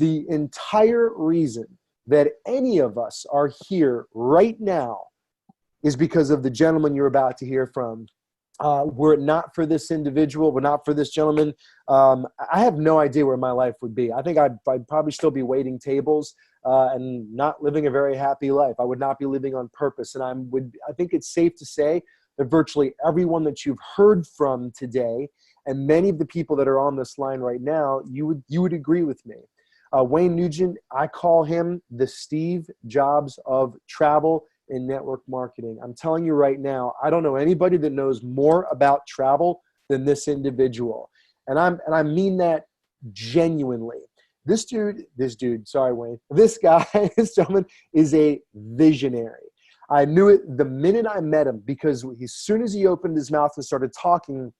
The entire reason that any of us are here right now is because of the gentleman you're about to hear from. Were it not for this individual, were not for this gentleman, I have no idea where my life would be. I think I'd probably still be waiting tables and not living a very happy life. I would not be living on purpose. And I think it's safe to say that virtually everyone that you've heard from today, and many of the people that are on this line right now, you would agree with me. Wayne Nugent, I call him the Steve Jobs of travel and network marketing. I'm telling you right now, I don't know anybody that knows more about travel than this individual. And I mean that genuinely. This dude, sorry, Wayne, this guy, this gentleman is a visionary. I knew it the minute I met him, because as soon as he opened his mouth and started talking,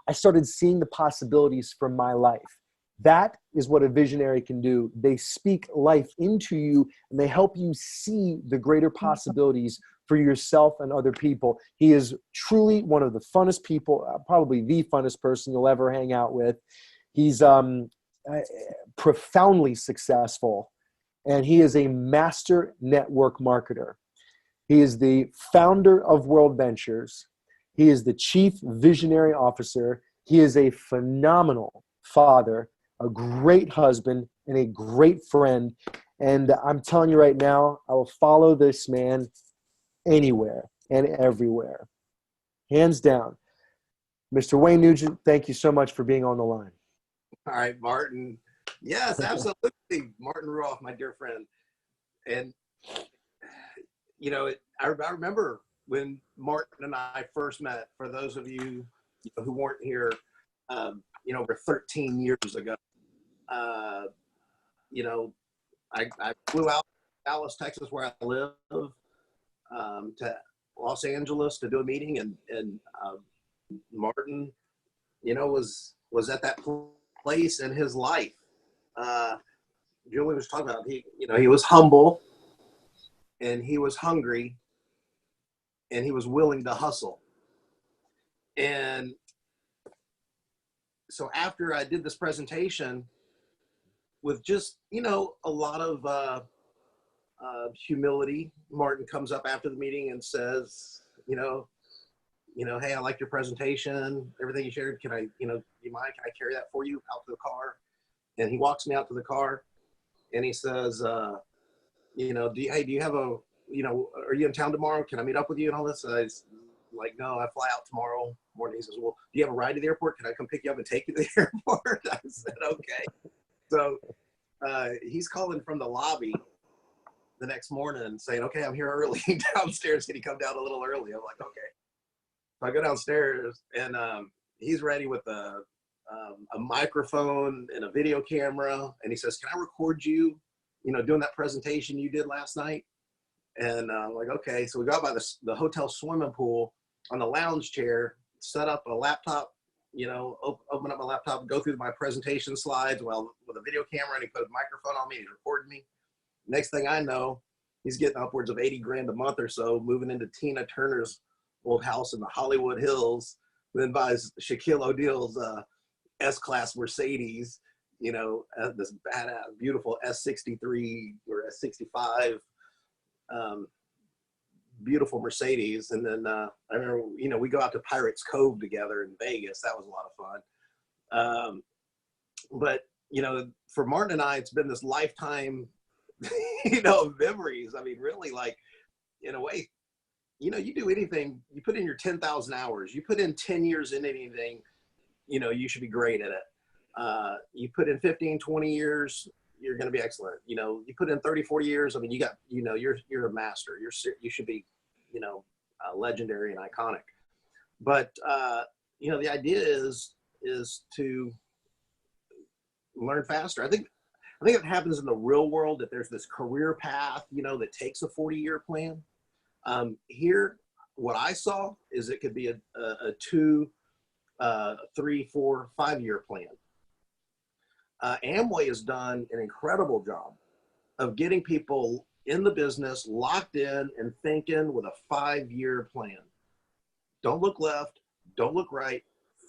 I started seeing the possibilities for my life. That is what a visionary can do. They speak life into you, and they help you see the greater possibilities for yourself and other people. He is truly one of the funnest people, probably the funnest person you'll ever hang out with. He's profoundly successful, and he is a master network marketer. He is the founder of Worldventures. He is the chief visionary officer. He is a phenomenal father, a great husband, and a great friend. And I'm telling you right now, I will follow this man anywhere and everywhere. Hands down. Mr. Wayne Nugent, thank you so much for being on the line. All right, Martin. Yes, absolutely. Martin Ruof, my dear friend. And, you know, I remember when Martin and I first met, for those of you who weren't here, over 13 years ago. I flew out to Dallas, Texas, where I live, to Los Angeles to do a meeting, and Martin, was at that place in his life. Julie was talking about, he was humble, and he was hungry, and he was willing to hustle. And so after I did this presentation with just, a lot of humility, Martin comes up after the meeting and says, hey, I liked your presentation, everything you shared. Can I, you mind, can I carry that for you out to the car? And he walks me out to the car, and he says, do you have are you in town tomorrow? Can I meet up with you and all this? And I was like, no, I fly out tomorrow morning. He says, well, do you have a ride to the airport? Can I come pick you up and take you to the airport? I said, okay. So he's calling from the lobby the next morning and saying, okay, I'm here early downstairs. Can you come down a little early? I'm like, okay. So I go downstairs, and he's ready with a microphone and a video camera. And he says, can I record you, doing that presentation you did last night? And I'm like, okay. So we got by the hotel swimming pool on the lounge chair, set up a laptop, open up my laptop, go through my presentation slides with a video camera, and he put a microphone on me, he's recording me. Next thing I know, he's getting upwards of 80 grand a month or so, moving into Tina Turner's old house in the Hollywood Hills, then buys Shaquille O'Neal's S-Class Mercedes, this badass, beautiful S63 or S65, beautiful Mercedes. And then I remember, we go out to Pirates Cove together in Vegas. That was a lot of fun. But for Martin and I, it's been this lifetime, of memories. I mean, really, like, in a way, you do anything, you put in your 10,000 hours, you put in 10 years in anything, you should be great at it. You put in 15, 20 years, you're going to be excellent. You put in 30, 40 years. I mean, you're a master. You should be, legendary and iconic. But, the idea is to learn faster. I think it happens in the real world, that there's this career path, that takes a 40-year plan. Here, what I saw is it could be a 2, 3, 4, 5-year plan. Amway has done an incredible job of getting people in the business, locked in and thinking with a 5-year plan. Don't look left, don't look right,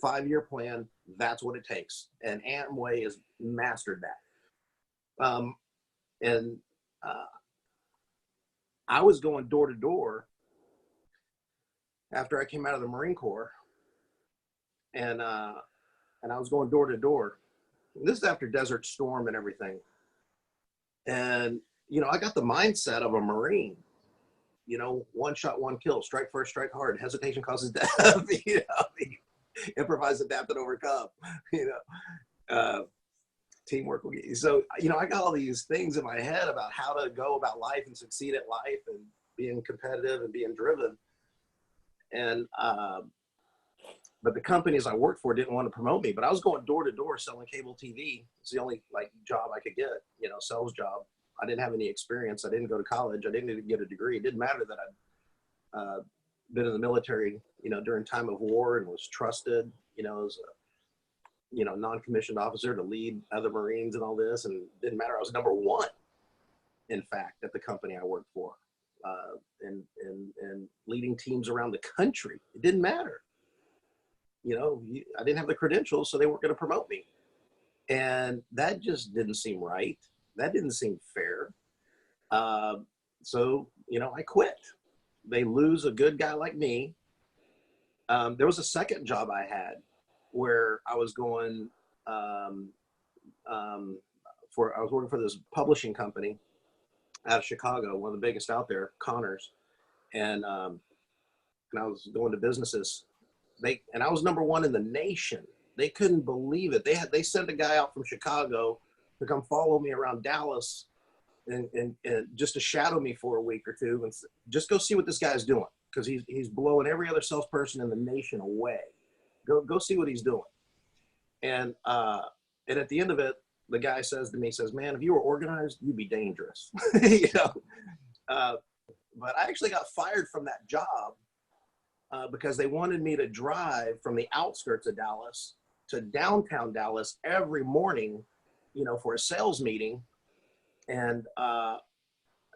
5-year plan, that's what it takes. And Amway has mastered that. And I was going door to door after I came out of the Marine Corps, and I was going door to door. This is after Desert Storm and everything. And, I got the mindset of a Marine, one shot, one kill, strike first, strike hard, hesitation causes death, improvise, adapt, and overcome, teamwork will get you. So, I got all these things in my head about how to go about life and succeed at life and being competitive and being driven. And, but the companies I worked for didn't want to promote me, but I was going door to door selling cable TV. It's the only job I could get, sales job. I didn't have any experience. I didn't go to college. I didn't even get a degree. It didn't matter that I'd been in the military, during time of war and was trusted, as a, non-commissioned officer to lead other Marines and all this. And it didn't matter. I was number one, in fact, at the company I worked for, and leading teams around the country. It didn't matter. I didn't have the credentials, so they weren't going to promote me. And that just didn't seem right. That didn't seem fair. So, I quit. They lose a good guy like me. There was a second job I had where I was going, I was working for this publishing company out of Chicago, one of the biggest out there, Connors. And I was going to businesses. And I was number one in the nation. They couldn't believe it. They sent a guy out from Chicago to come follow me around Dallas and just to shadow me for a week or two and just go see what this guy's doing, because he's blowing every other salesperson in the nation away. Go see what he's doing. And at the end of it, the guy says to me, "Man, if you were organized, you'd be dangerous." But I actually got fired from that job because they wanted me to drive from the outskirts of Dallas to downtown Dallas every morning, for a sales meeting. And I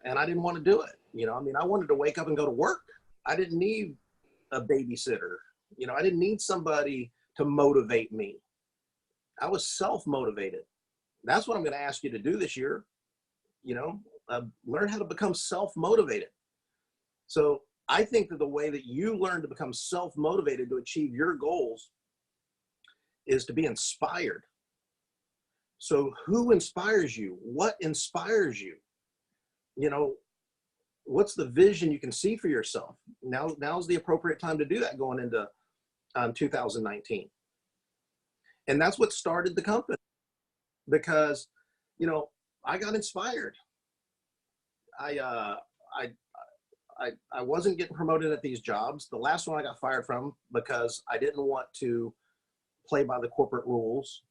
didn't want to do it. I wanted to wake up and go to work. I didn't need a babysitter. I didn't need somebody to motivate me. I was self-motivated. That's what I'm going to ask you to do this year. Learn how to become self-motivated. So I think that the way that you learn to become self-motivated to achieve your goals is to be inspired. So who inspires you? What inspires you? What's the vision you can see for yourself? Now's the appropriate time to do that going into 2019. And that's what started the company, because, I got inspired. I wasn't getting promoted at these jobs. The last one I got fired from because I didn't want to play by the corporate rules.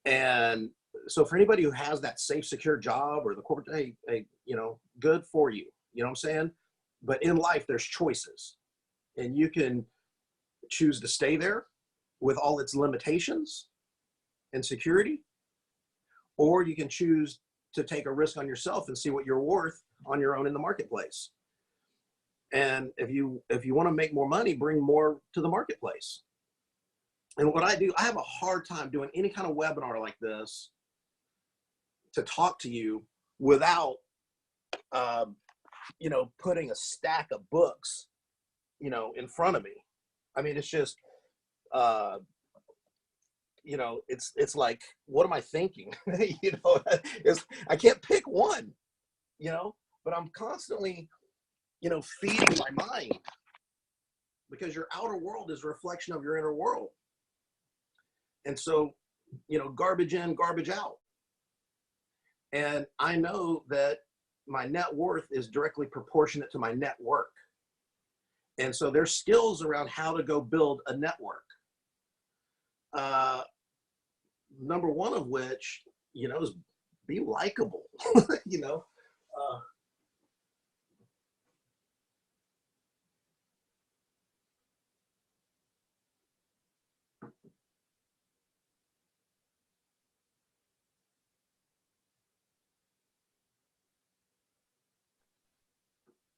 And so for anybody who has that safe, secure job or the corporate, hey, good for you. You know what I'm saying? But in life, there's choices, and you can choose to stay there with all its limitations and security, or you can choose to take a risk on yourself and see what you're worth on your own in the marketplace. And if you want to make more money, bring more to the marketplace. And what I do, I have a hard time doing any kind of webinar like this to talk to you without, putting a stack of books, in front of me. I mean, it's just, it's like, what am I thinking? I can't pick one, but I'm constantly, feeding my mind, because your outer world is a reflection of your inner world. And so, garbage in, garbage out. And I know that my net worth is directly proportionate to my network. And so there's skills around how to go build a network. Number one of which, is be likable,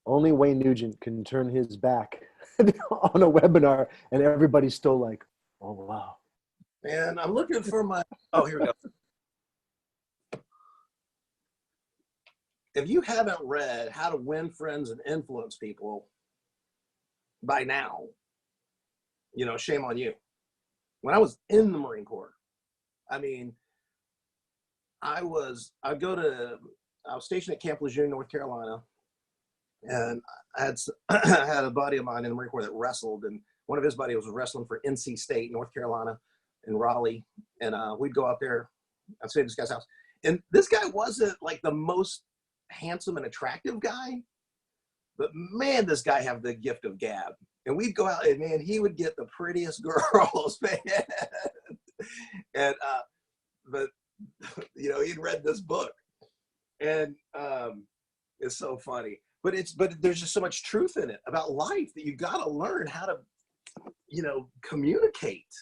Only Wayne Nugent can turn his back on a webinar and everybody's still like, oh, wow. And I'm looking for oh, here we go. if you haven't read How to Win Friends and Influence People by now, you know, shame on you. When I was in the Marine Corps, I mean, I was stationed at Camp Lejeune, North Carolina, and I had I had a buddy of mine in the Marine Corps that wrestled, and one of his buddies was wrestling for NC State, North Carolina, in Raleigh, and we'd go out there. I'd stay at this guy's house, and this guy wasn't like the most handsome and attractive guy, but man, this guy had the gift of gab. And we'd go out, and man, he would get the prettiest girls, man. And but you know, he'd read this book, and it's so funny. But there's just so much truth in it about life that you got to learn how to, you know, communicate.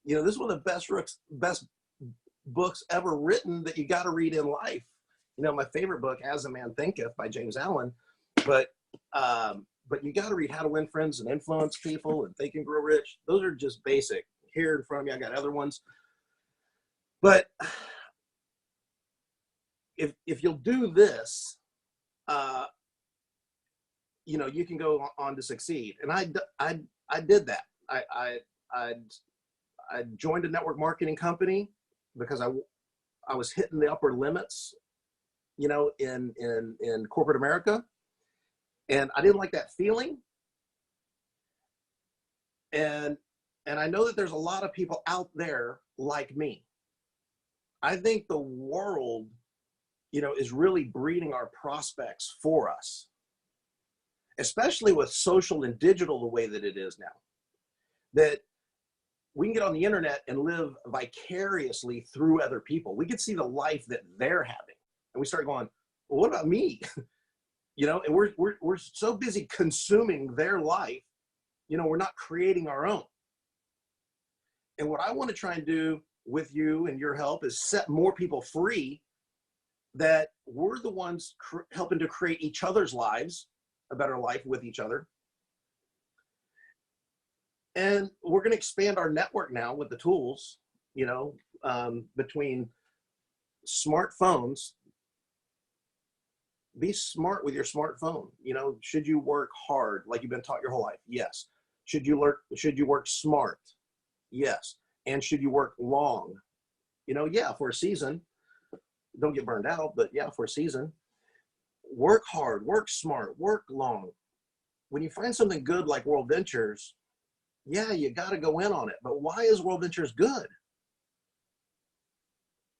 You know, this is one of the best books ever written that you got to read in life. You know, my favorite book, As a Man Thinketh, by James Allen. But you got to read How to Win Friends and Influence People and Think and Grow Rich. Those are just basic. Here in front of me, I got other ones. But if you'll do this, you know, you can go on to succeed. And I did that. I joined a network marketing company because I was hitting the upper limits, you know, in corporate America. And I didn't like that feeling. And I know that there's a lot of people out there like me. I think the world, you know, is really breeding our prospects for us, especially with social and digital the way that it is now, that we can get on the internet and live vicariously through other people. We can see the life that they're having. And we start going, well, what about me? You know, and we're so busy consuming their life, you know, we're not creating our own. And what I want to try and do with you and your help is set more people free, that we're the ones helping to create each other's lives, a better life with each other. And we're going to expand our network now with the tools, you know, between smartphones. Be smart with your smartphone. You know, should you work hard like you've been taught your whole life? Yes. Should you work smart? Yes. And should you work long? You know, yeah, for a season. Don't get burned out, but yeah, for a season. Work hard, work smart, work long. When you find something good like World Ventures, yeah, you got to go in on it. But why is World Ventures good?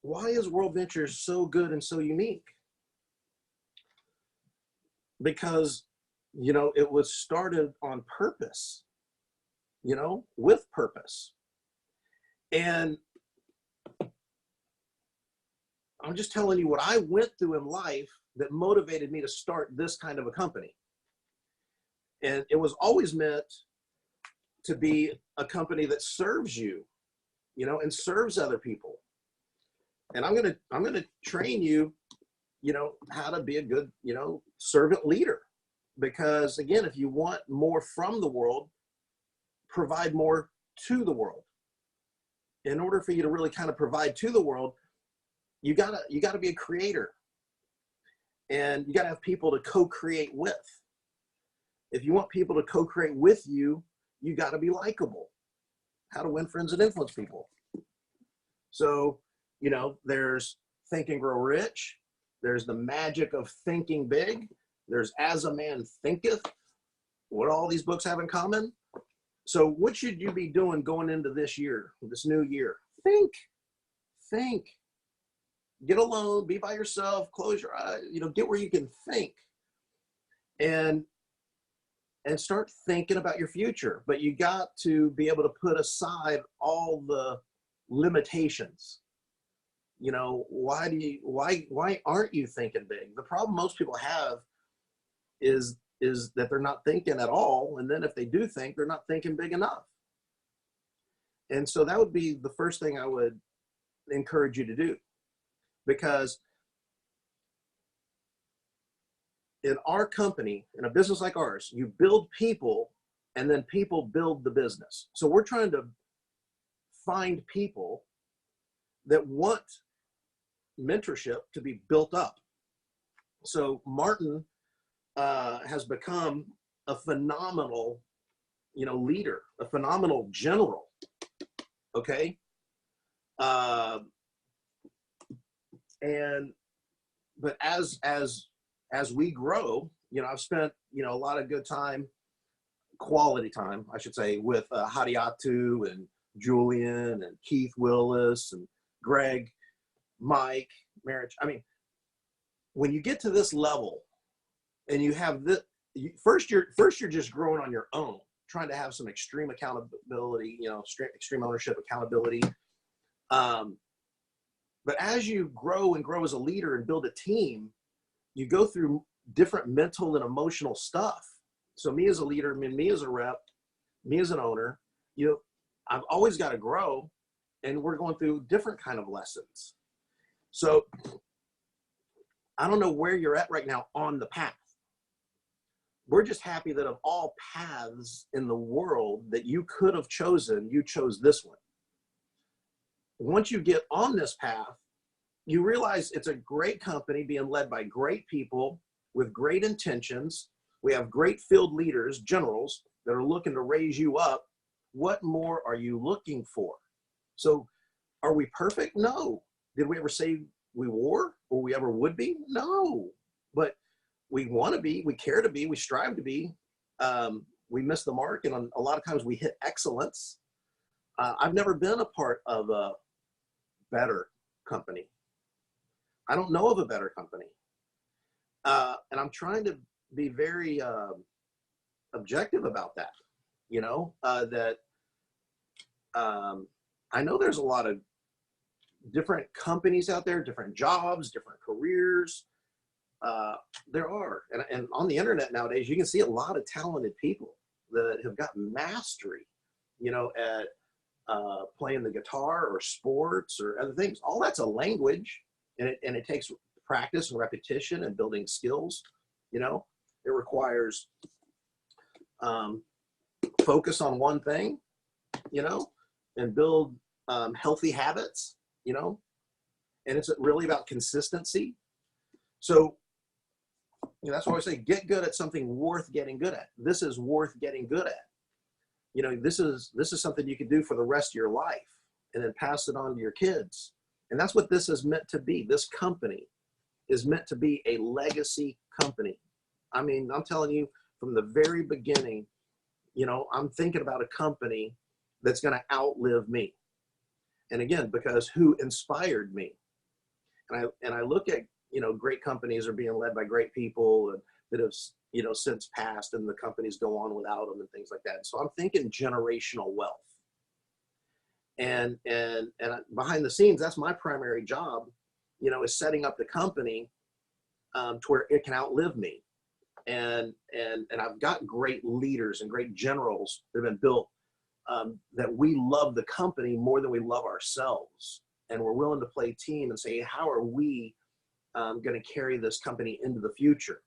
Why is World Ventures so good and so unique? Because, you know, it was started on purpose, you know, with purpose. And I'm just telling you what I went through in life that motivated me to start this kind of a company. And it was always meant to be a company that serves you, you know, and serves other people. And I'm going to train you, you know, how to be a good, you know, servant leader. Because again, if you want more from the world, provide more to the world. In order for you to really kind of provide to the world, you gotta be a creator, and you gotta have people to co-create with. If you want people to co-create with you, you gotta be likable. How to Win Friends and Influence People. So, you know, there's Think and Grow Rich. There's the magic of thinking big. There's As a Man Thinketh. What all these books have in common? So what should you be doing going into this year, this new year? Think. Get alone, be by yourself, close your eyes, you know, get where you can think and start thinking about your future. But you got to be able to put aside all the limitations. You know, why aren't you thinking big? The problem most people have is that they're not thinking at all. And then if they do think, they're not thinking big enough. And so that would be the first thing I would encourage you to do. Because in our company, in a business like ours, you build people and then people build the business. So we're trying to find people that want mentorship to be built up. So Martin has become a phenomenal, leader, a phenomenal general. Okay. But as we grow, I've spent, a lot of good time, quality time, I should say, with Hadiatu and Julian and Keith Willis and Greg, Mike, Marriage. I mean, when you get to this level and you have this, first you're just growing on your own, trying to have some extreme accountability, extreme ownership, accountability. But as you grow and grow as a leader and build a team, you go through different mental and emotional stuff. So me as a leader, me as a rep, me as an owner, I've always got to grow, and we're going through different kind of lessons. So I don't know where you're at right now on the path. We're just happy that of all paths in the world that you could have chosen, you chose this one. Once you get on this path, you realize it's a great company being led by great people with great intentions. We have great field leaders, generals, that are looking to raise you up. What more are you looking for? So are we perfect? No. Did we ever say we were or we ever would be? No. But we want to be, we care to be, we strive to be. We miss the mark, and a lot of times we hit excellence. I've never been a part of a better company. I don't know of a better company. And I'm trying to be very objective about that, that I know there's a lot of different companies out there, different jobs, different careers. There are. And on the internet nowadays, you can see a lot of talented people that have got mastery, at playing the guitar or sports or other things. All that's a language, and it takes practice and repetition and building skills. It requires focus on one thing, and build healthy habits, and it's really about consistency. So that's why I say get good at something worth getting good at. This is worth getting good at. This is something you can do for the rest of your life, and then pass it on to your kids. And that's what this is meant to be. This company is meant to be a legacy company. I mean, I'm telling you, from the very beginning, I'm thinking about a company that's going to outlive me. And again, because who inspired me? And I look at, great companies are being led by great people that have, since passed, and the companies go on without them and things like that. So I'm thinking generational wealth. And behind the scenes, that's my primary job, is setting up the company to where it can outlive me. And I've got great leaders and great generals that have been built, that we love the company more than we love ourselves. And we're willing to play team and say, how are we going to carry this company into the future?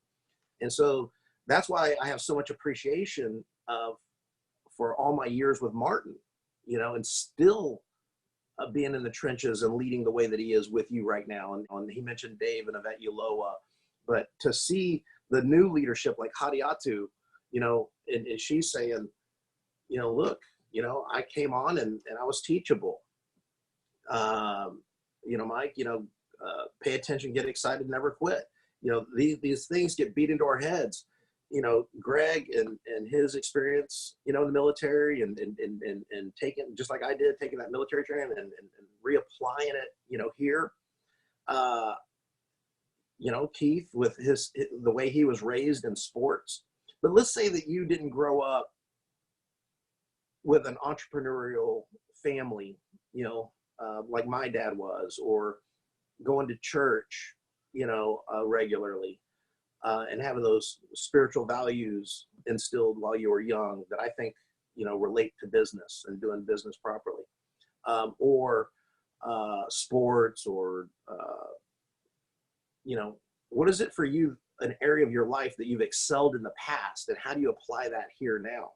And so that's why I have so much appreciation for all my years with Martin, and still being in the trenches and leading the way that he is with you right now. And he mentioned Dave and Yvette Uloa, but to see the new leadership like Hadiatu, and she's saying, look, I came on and I was teachable. Mike, pay attention, get excited, never quit. These things get beat into our heads. Greg and his experience, in the military and taking, just like I did, taking that military training and reapplying it, here. Keith with the way he was raised in sports. But let's say that you didn't grow up with an entrepreneurial family, like my dad was, or going to church, regularly, and having those spiritual values instilled while you were young that I think, relate to business and doing business properly, or sports, or, what is it for you, an area of your life that you've excelled in the past, and how do you apply that here now?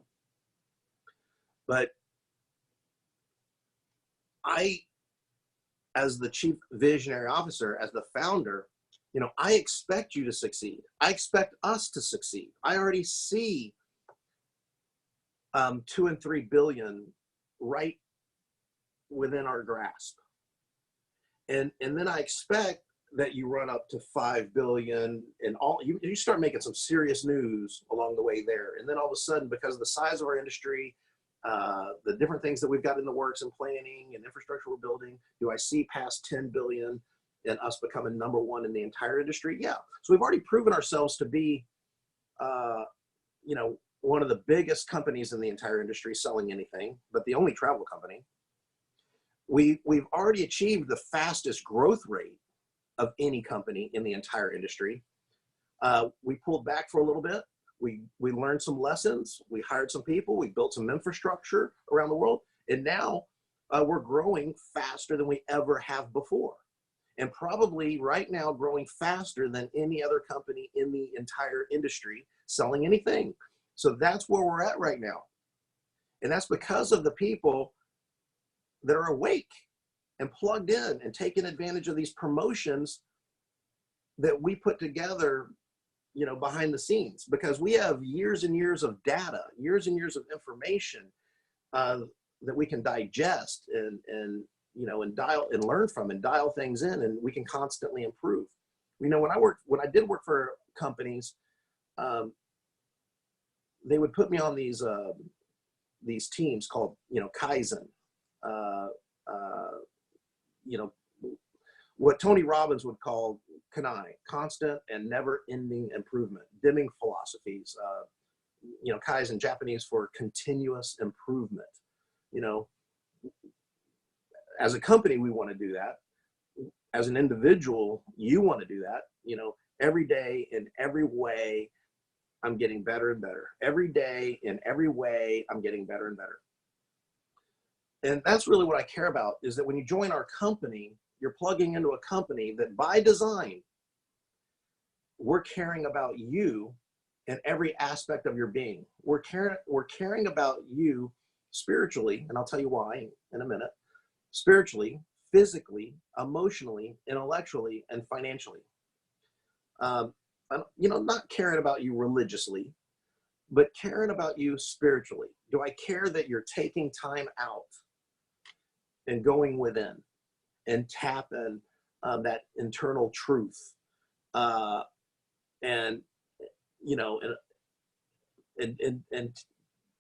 But I, as the chief visionary officer, as the founder, I expect you to succeed. I expect us to succeed. I already see 2 and 3 billion right within our grasp. And then I expect that you run up to 5 billion and all, you start making some serious news along the way there. And then all of a sudden, because of the size of our industry, the different things that we've got in the works and planning and infrastructure we're building, do I see past 10 billion and us becoming number one in the entire industry? Yeah. So we've already proven ourselves to be, one of the biggest companies in the entire industry selling anything, but the only travel company. We've already achieved the fastest growth rate of any company in the entire industry. We pulled back for a little bit. We learned some lessons. We hired some people. We built some infrastructure around the world. And now we're growing faster than we ever have before. And probably right now growing faster than any other company in the entire industry selling anything. So that's where we're at right now. And that's because of the people that are awake and plugged in and taking advantage of these promotions that we put together, behind the scenes, because we have years and years of data, years and years of information that we can digest and dial and learn from and dial things in, and we can constantly improve. When I did work for companies, they would put me on these teams called, Kaizen. What Tony Robbins would call KANI, constant and never-ending improvement, Deming philosophies, Kaizen, Japanese for continuous improvement. As a company, we want to do that. As an individual, you want to do that. Every day in every way, I'm getting better and better. Every day in every way, I'm getting better and better. And that's really what I care about, is that when you join our company, you're plugging into a company that by design, we're caring about you in every aspect of your being. We're caring about you spiritually, and I'll tell you why in a minute. Spiritually, physically, emotionally, intellectually, and financially. Not caring about you religiously, but caring about you spiritually. Do I care that you're taking time out and going within and tapping that internal truth, and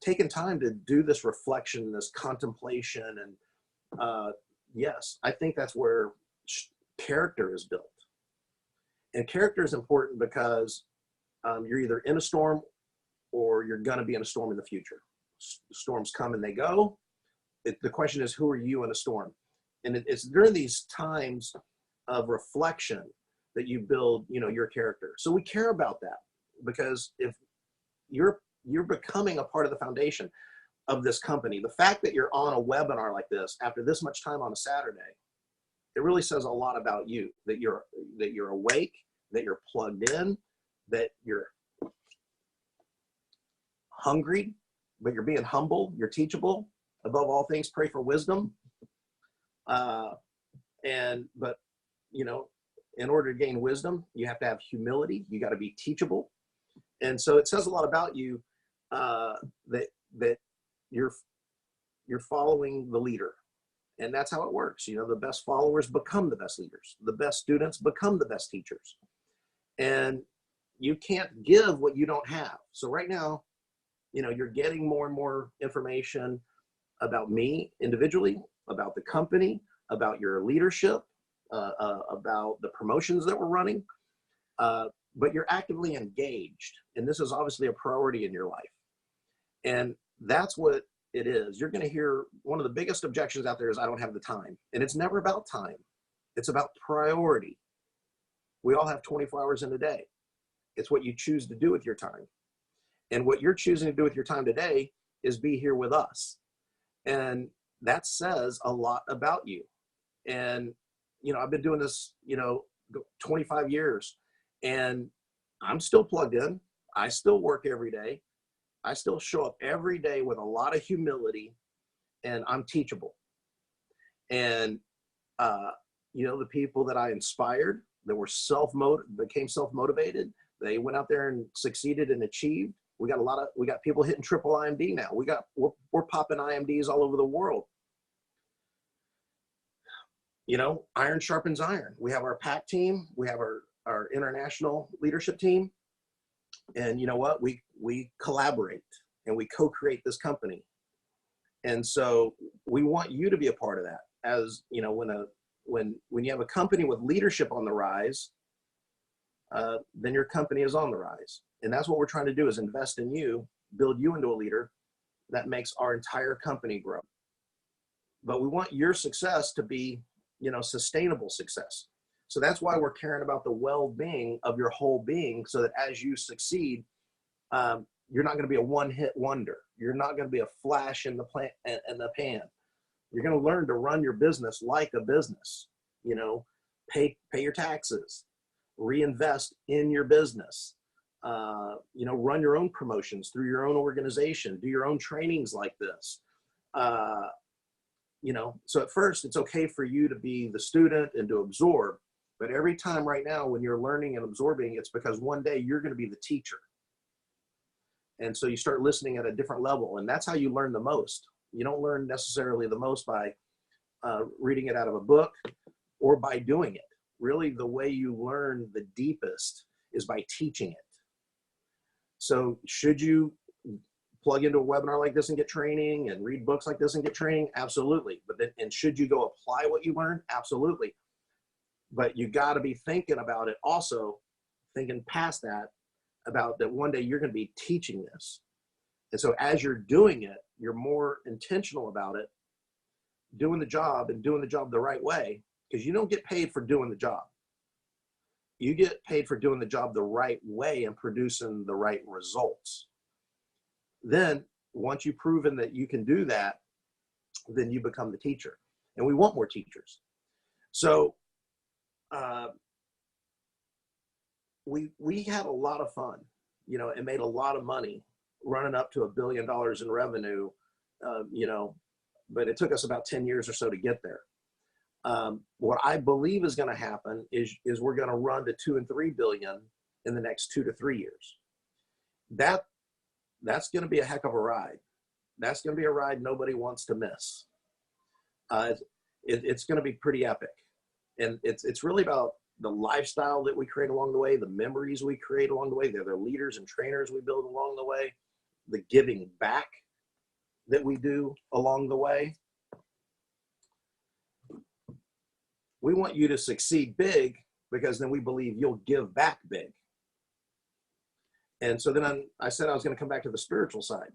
taking time to do this reflection, this contemplation, and yes, I think that's where character is built. And character is important because you're either in a storm or you're going to be in a storm in the future. Storms come and they go. The question is, who are you in a storm? And it's during these times of reflection that you build, your character. So we care about that, because if you're becoming a part of the foundation of this company, the fact that you're on a webinar like this after this much time on a Saturday, it really says a lot about you, that you're awake, that you're plugged in, that you're hungry, but you're being humble, you're teachable. Above all things, pray for wisdom. In order to gain wisdom, you have to have humility. You got to be teachable. And so it says a lot about you, that you're following the leader. And that's how it works. The best followers become the best leaders. The best students become the best teachers. And you can't give what you don't have. So right now, you're getting more and more information about me individually, about the company, about your leadership, about the promotions that we're running, but you're actively engaged. And this is obviously a priority in your life. And that's what it is. You're going to hear one of the biggest objections out there is, I don't have the time. And it's never about time. It's about priority. We all have 24 hours in a day. It's what you choose to do with your time. And what you're choosing to do with your time today is be here with us. And that says a lot about you. And, I've been doing this, 25 years, and I'm still plugged in. I still work every day. I still show up every day with a lot of humility, and I'm teachable. And, the people that I inspired, that were became self-motivated. They went out there and succeeded and achieved. We got people hitting triple IMD now. We're popping IMDs all over the world. You know, iron sharpens iron. We have our PAC team. We have our international leadership team. And you know what? We collaborate and we co-create this company. And so we want you to be a part of that. As you know, when you have a company with leadership on the rise, then your company is on the rise. And that's what we're trying to do, is invest in you, build you into a leader that makes our entire company grow. But we want your success to be, you know, sustainable success. So that's why we're caring about the well-being of your whole being, so that as you succeed, you're not going to be a one-hit wonder. You're not going to be a flash in the pan. You're going to learn to run your business like a business. You know, pay your taxes, reinvest in your business. You know, run your own promotions through your own organization. Do your own trainings like this. You know, so at first it's okay for you to be the student and to absorb. But every time right now when you're learning and absorbing, it's because one day you're going to be the teacher. And so you start listening at a different level. And that's how you learn the most. You don't learn necessarily the most by reading it out of a book or by doing it. Really, the way you learn the deepest is by teaching it. So should you plug into a webinar like this and get training, and read books like this and get training? Absolutely. But then, and should you go apply what you learned? Absolutely. But you got to be thinking about it, also thinking past that, about that one day you're going to be teaching this. And so as you're doing it, you're more intentional about it, doing the job and doing the job the right way, because you don't get paid for doing the job. You get paid for doing the job the right way and producing the right results. Then once you've proven that you can do that, then you become the teacher. And we want more teachers. So we had a lot of fun, you know, and made a lot of money running up to $1 billion in revenue, you know, but it took us about 10 years or so to get there. What I believe is going to happen is we're going to run to 2 and 3 billion in the next 2 to 3 years. That's going to be a heck of a ride. That's going to be a ride nobody wants to miss. It's going to be pretty epic. And it's really about the lifestyle that we create along the way, the memories we create along the way, the leaders and trainers we build along the way, the giving back that we do along the way. We want you to succeed big, because then we believe you'll give back big. And so then I said I was going to come back to the spiritual side.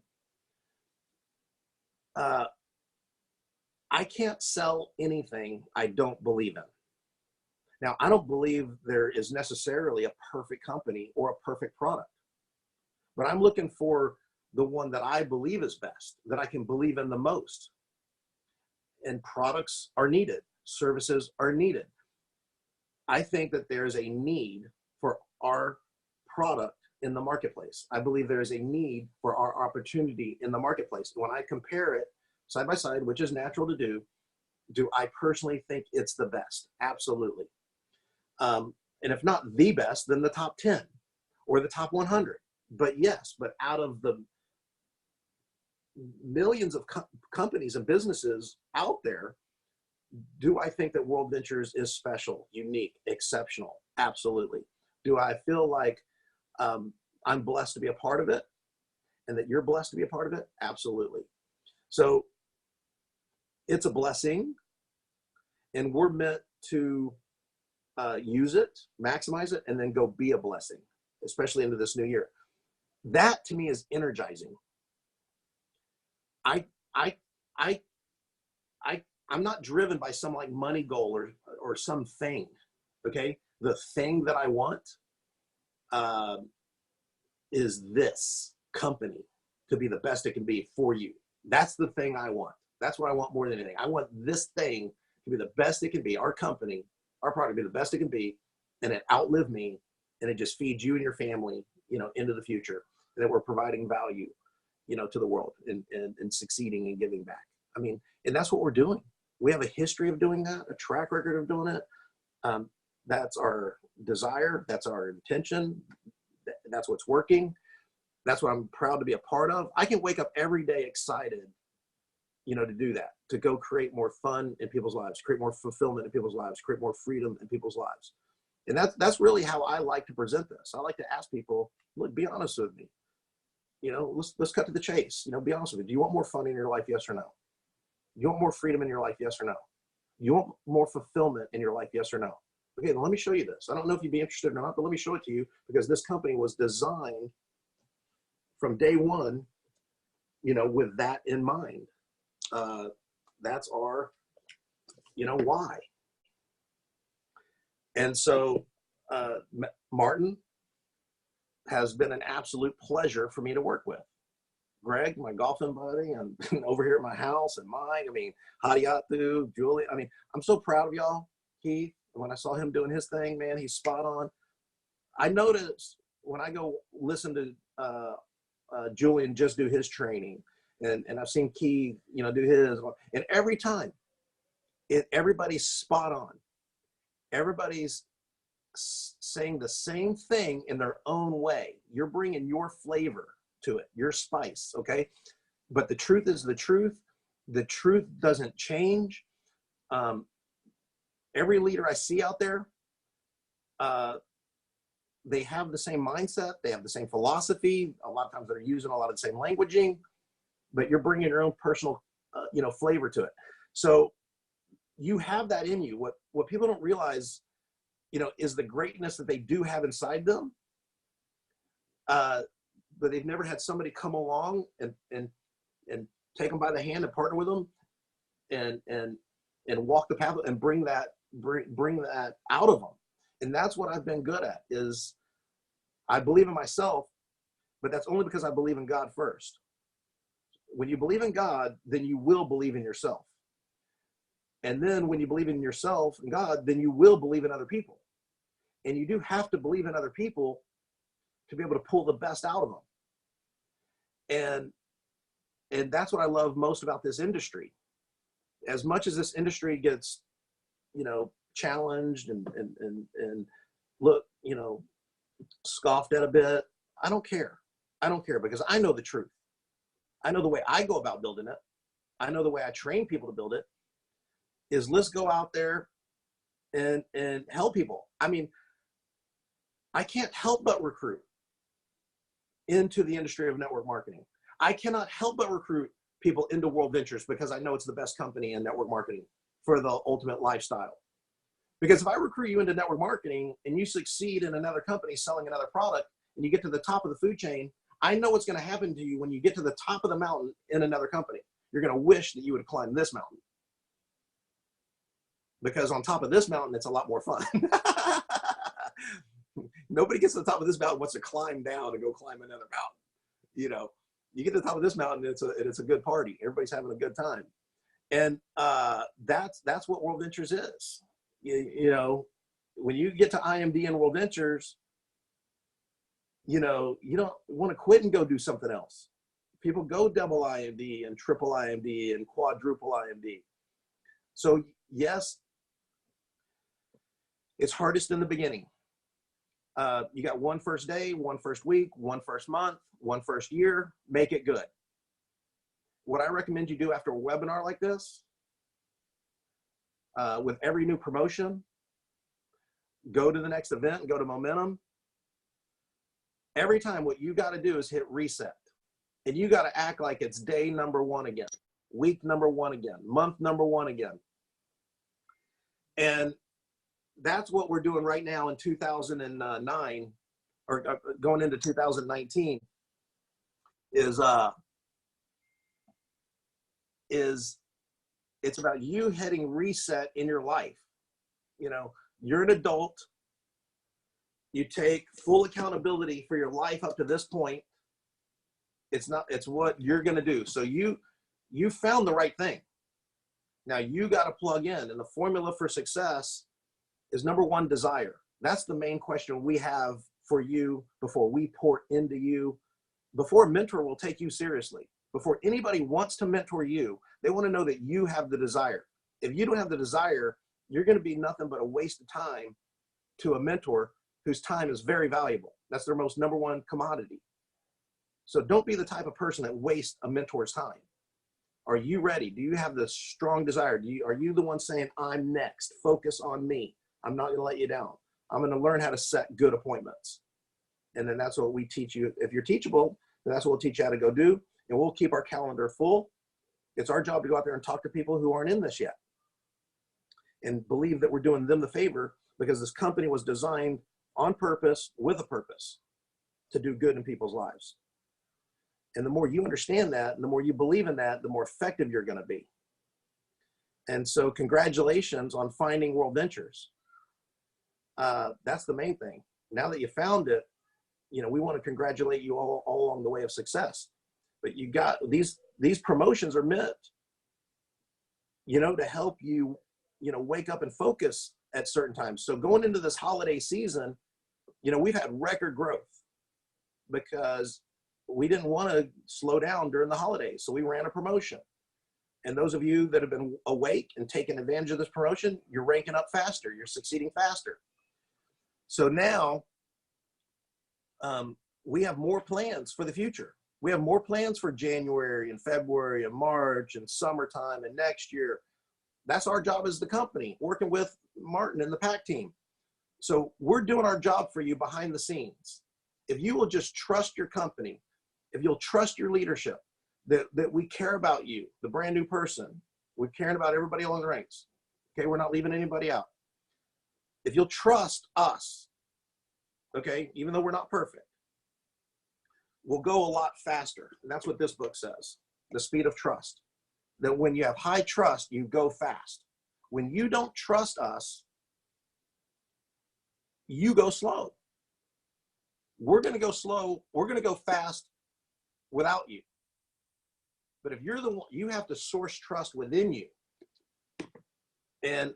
I can't sell anything I don't believe in. Now, I don't believe there is necessarily a perfect company or a perfect product, but I'm looking for the one that I believe is best, that I can believe in the most. And products are needed. Services are needed. I think that there's a need for our product in the marketplace. I believe there is a need for our opportunity in the marketplace. When I compare it side by side, which is natural to do I personally think it's the best? Absolutely. And if not the best, then the top 10 or the top 100. But yes, but out of the millions of companies and businesses out there, do I think that WorldVentures is special, unique, exceptional? Absolutely. Do I feel like I'm blessed to be a part of it, and that you're blessed to be a part of it? Absolutely. So it's a blessing, and we're meant to use it, maximize it, and then go be a blessing, especially into this new year. That to me is energizing. I'm not driven by some like money goal or something. Okay, the thing that I want is this company to be the best it can be for you. That's the thing I want. That's what I want more than anything. I want this thing to be the best it can be. Our company, our product, to be the best it can be, and it outlive me, and it just feeds you and your family, you know, into the future. And that we're providing value, you know, to the world and succeeding and giving back. I mean, and that's what we're doing. We have a history of doing that, a track record of doing it. That's our desire. That's our intention. That's what's working. That's what I'm proud to be a part of. I can wake up every day excited, to do that, to go create more fun in people's lives, create more fulfillment in people's lives, create more freedom in people's lives. And that's really how I like to present this. I like to ask people, look, be honest with me. Let's cut to the chase. Be honest with me. Do you want more fun in your life? Yes or no? You want more freedom in your life? Yes or no? You want more fulfillment in your life? Yes or no? Okay, then let me show you this. I don't know if you'd be interested or not, but let me show it to you, because this company was designed from day one, with that in mind. That's our, why. And so Martin has been an absolute pleasure for me to work with. Greg, my golfing buddy, and over here at my house and mine. Hadiatu, Julie. I'm so proud of y'all. Keith, when I saw him doing his thing, man, he's spot on. I noticed when I go listen to Julian just do his training, and I've seen Keith, do his, and every time, everybody's spot on. Everybody's saying the same thing in their own way. You're bringing your flavor to it, your spice, okay? But the truth is the truth. The truth doesn't change. Every leader I see out there, they have the same mindset. They have the same philosophy. A lot of times they're using a lot of the same languaging, but you're bringing your own personal, flavor to it. So you have that in you. What people don't realize, is the greatness that they do have inside them. But they've never had somebody come along and take them by the hand and partner with them and walk the path and bring that out of them. And that's what I've been good at, is I believe in myself, but that's only because I believe in God first. When you believe in God, then you will believe in yourself. And then when you believe in yourself and God, then you will believe in other people. And you do have to believe in other people to be able to pull the best out of them. And that's what I love most about this industry. As much as this industry gets, challenged and look, scoffed at a bit, I don't care. I don't care, because I know the truth. I know the way I go about building it. I know the way I train people to build it is, let's go out there and help people. I can't help but recruit into the industry of network marketing. I cannot help but recruit people into Worldventures, because I know it's the best company in network marketing for the ultimate lifestyle. Because if I recruit you into network marketing and you succeed in another company selling another product and you get to the top of the food chain, I know what's going to happen to you when you get to the top of the mountain in another company. You're going to wish that you would have climbed this mountain. Because on top of this mountain, it's a lot more fun. Nobody gets to the top of this mountain wants to climb down and go climb another mountain. You get to the top of this mountain, and it's a good party. Everybody's having a good time. And that's what Worldventures is. When you get to IMD and Worldventures, you don't want to quit and go do something else. People go double IMD and triple IMD and quadruple IMD. So yes, it's hardest in the beginning. You got one first day, one first week, one first month, one first year. Make it good. What I recommend you do after a webinar like this, with every new promotion, go to the next event, go to Momentum. Every time, what you got to do is hit reset. And you got to act like it's day number 1 again, week number 1 again, month number 1 again. And that's what we're doing right now in 2009, or going into 2019, is it's about you hitting reset in your life. You're an adult. You take full accountability for your life up to this point. It's what you're going to do. So you found the right thing. Now you got to plug in, and the formula for success is, number 1, desire. That's the main question we have for you before we pour into you, before a mentor will take you seriously. Before anybody wants to mentor you, they want to know that you have the desire. If you don't have the desire, you're going to be nothing but a waste of time to a mentor whose time is very valuable. That's their most number one commodity. So don't be the type of person that wastes a mentor's time. Are you ready? Do you have the strong desire? Are you the one saying, I'm next, focus on me. I'm not going to let you down. I'm going to learn how to set good appointments. And then that's what we teach you. If you're teachable, then that's what we'll teach you how to go do. And we'll keep our calendar full. It's our job to go out there and talk to people who aren't in this yet and believe that we're doing them the favor, because this company was designed on purpose, with a purpose, to do good in people's lives. And the more you understand that, and the more you believe in that, the more effective you're going to be. And so congratulations on finding Worldventures. That's the main thing. Now that you found it, we want to congratulate you all along the way of success. But you got these promotions are meant, to help you, wake up and focus at certain times. So going into this holiday season, we've had record growth because we didn't want to slow down during the holidays. So we ran a promotion. And those of you that have been awake and taken advantage of this promotion, you're ranking up faster. You're succeeding faster. So now we have more plans for the future. We have more plans for January and February and March and summertime and next year. That's our job as the company, working with Martin and the PAC team. So we're doing our job for you behind the scenes. If you will just trust your company, if you'll trust your leadership, that we care about you, the brand new person, we're caring about everybody along the ranks. Okay, we're not leaving anybody out. If you'll trust us, okay, even though we're not perfect, we'll go a lot faster. And that's what this book says, the speed of trust. That when you have high trust, you go fast. When you don't trust us, you go slow. We're going to go slow. We're going to go fast without you. But if you're the one, you have to source trust within you. And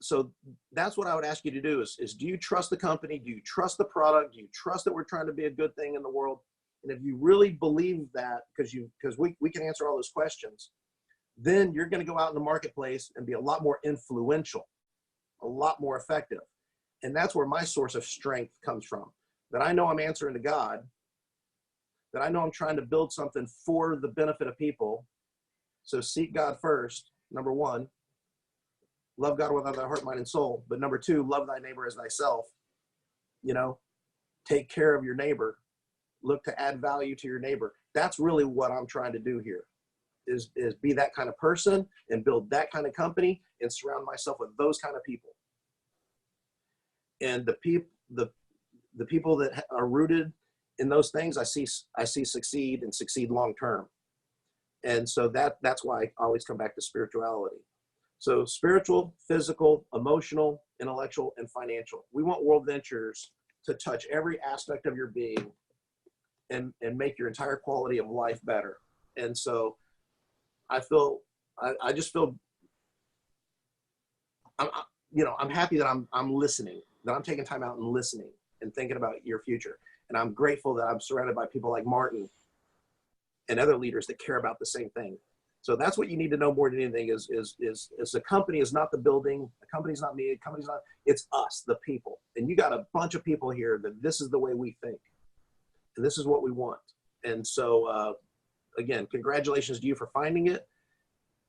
so that's what I would ask you to do is do you trust the company? Do you trust the product? Do you trust that we're trying to be a good thing in the world? And if you really believe that, because we can answer all those questions, then you're going to go out in the marketplace and be a lot more influential, a lot more effective. And that's where my source of strength comes from, that I know I'm answering to God, that I know I'm trying to build something for the benefit of people. So seek God first, number one. Love God with all thy heart, mind, and soul. But number two, love thy neighbor as thyself. Take care of your neighbor. Look to add value to your neighbor. That's really what I'm trying to do here, is be that kind of person and build that kind of company and surround myself with those kind of people. And the people that are rooted in those things, I see succeed and succeed long term. And so that's why I always come back to spirituality. So spiritual, physical, emotional, intellectual, and financial. We want Worldventures to touch every aspect of your being and make your entire quality of life better. And so I just feel, I'm happy that I'm listening, that I'm taking time out and listening and thinking about your future. And I'm grateful that I'm surrounded by people like Martin and other leaders that care about the same thing. So that's what you need to know more than anything is the company is not the building. The company's not me. The company's not, it's us, the people. And you got a bunch of people here that this is the way we think. And this is what we want. And so, again, congratulations to you for finding it.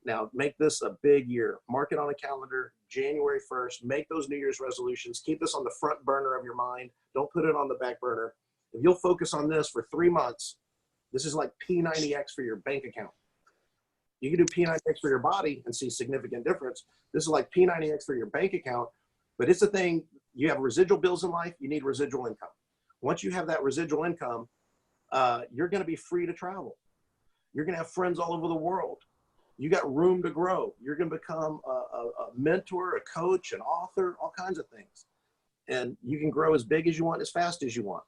Now make this a big year. Mark it on a calendar, January 1st. Make those New Year's resolutions. Keep this on the front burner of your mind. Don't put it on the back burner. If you'll focus on this for 3 months, this is like P90X for your bank account. You can do P90X for your body and see significant difference. This is like P90X for your bank account, but it's a thing. You have residual bills in life. You need residual income. Once you have that residual income, you're going to be free to travel. You're going to have friends all over the world. You got room to grow. You're going to become a mentor, a coach, an author, all kinds of things. And you can grow as big as you want, as fast as you want.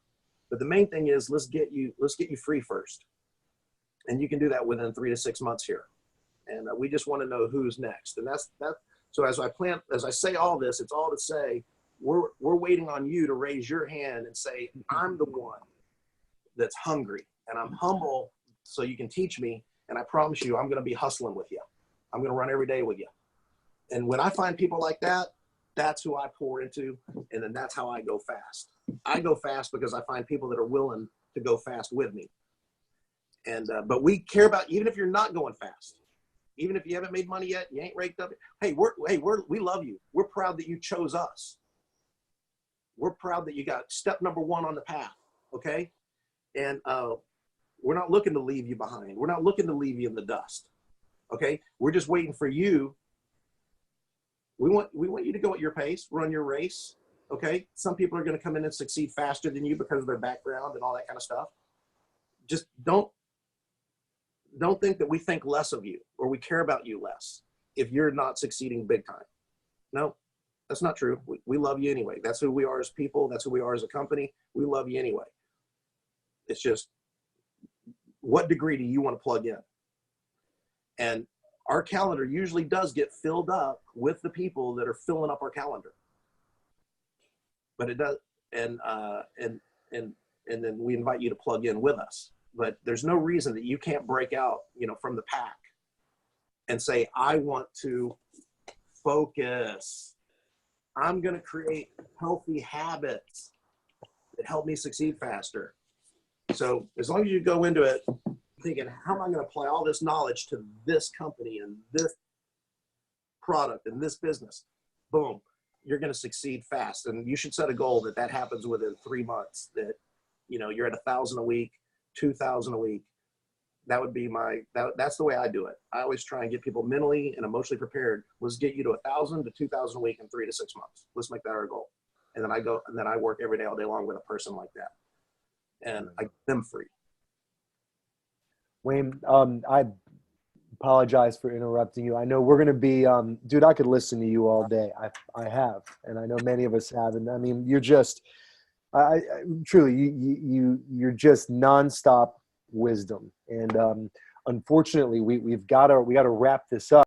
But the main thing is let's get you free first. And you can do that within 3 to 6 months here. And we just want to know who's next. And that's that. So as I say all this, it's all to say, we're waiting on you to raise your hand and say, I'm the one that's hungry and I'm humble so you can teach me. And I promise you, I'm going to be hustling with you. I'm going to run every day with you. And when I find people like that, That's who I pour into, and then that's how I go fast. I go fast because I find people that are willing to go fast with me. And but we care about, even if you're not going fast, even if you haven't made money yet, you ain't raked up. Hey, we love you. We're proud that you chose us. We're proud that you got step number 1 on the path. Okay, and we're not looking to leave you behind. We're not looking to leave you in the dust. Okay, we're just waiting for you. We want you to go at your pace, run your race. Okay, some people are going to come in and succeed faster than you because of their background and all that kind of stuff. Just don't think that we think less of you or we care about you less if you're not succeeding big time. No, that's not true. We love you anyway. That's who we are as people. That's who we are as a company. We love you anyway. It's just, what degree do you want to plug in? And our calendar usually does get filled up with the people that are filling up our calendar. But it does, and then we invite you to plug in with us. But there's no reason that you can't break out, from the pack and say, I want to focus. I'm going to create healthy habits that help me succeed faster. So as long as you go into it thinking, how am I going to apply all this knowledge to this company and this product and this business? Boom, you're going to succeed fast. And you should set a goal that happens within 3 months, that, you're at 1,000 a week, 2,000 a week. That would be that's the way I do it. I always try and get people mentally and emotionally prepared. Let's get you to 1,000 to 2,000 a week in 3 to 6 months. Let's make that our goal. And then I work every day, all day long with a person like that. And I get them free. Wayne, I apologize for interrupting you. I know we're going to be, dude, I could listen to you all day. I have, and I know many of us have. And I mean, you're just, truly, you're just nonstop wisdom. And unfortunately, we got to wrap this up.